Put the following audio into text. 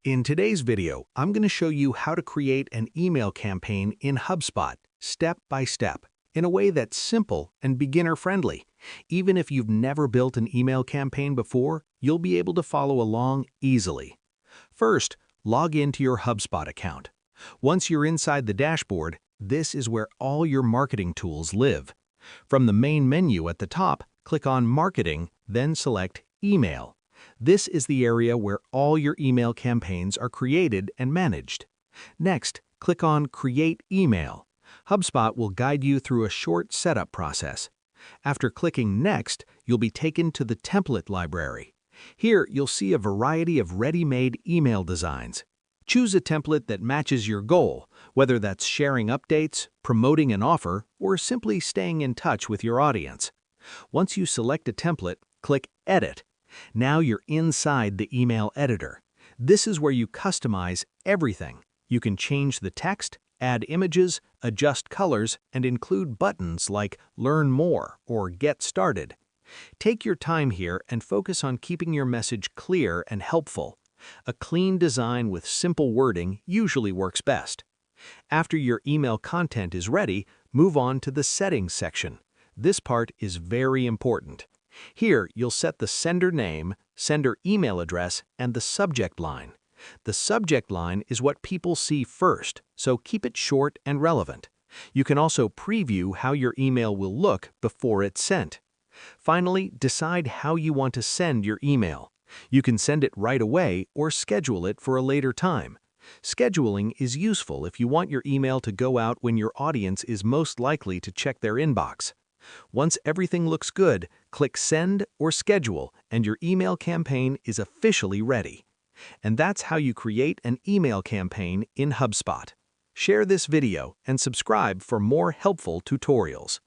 In today's video, I'm going to show you how to create an email campaign in HubSpot, step by step, in a way that's simple and beginner-friendly. Even if you've never built an email campaign before, you'll be able to follow along easily. First, log into your HubSpot account. Once you're inside the dashboard, this is where all your marketing tools live. From the main menu at the top, click on Marketing, then select Email. This is the area where all your email campaigns are created and managed. Next, click on Create Email. HubSpot will guide you through a short setup process. After clicking Next, you'll be taken to the template library. Here, you'll see a variety of ready-made email designs. Choose a template that matches your goal, whether that's sharing updates, promoting an offer, or simply staying in touch with your audience. Once you select a template, click Edit. Now you're inside the email editor. This is where you customize everything. You can change the text, add images, adjust colors, and include buttons like Learn More or Get Started. Take your time here and focus on keeping your message clear and helpful. A clean design with simple wording usually works best. After your email content is ready, move on to the Settings section. This part is very important. Here, you'll set the sender name, sender email address, and the subject line. The subject line is what people see first, so keep it short and relevant. You can also preview how your email will look before it's sent. Finally, decide how you want to send your email. You can send it right away or schedule it for a later time. Scheduling is useful if you want your email to go out when your audience is most likely to check their inbox. Once everything looks good, click Send or Schedule, and your email campaign is officially ready. And that's how you create an email campaign in HubSpot. Share this video and subscribe for more helpful tutorials.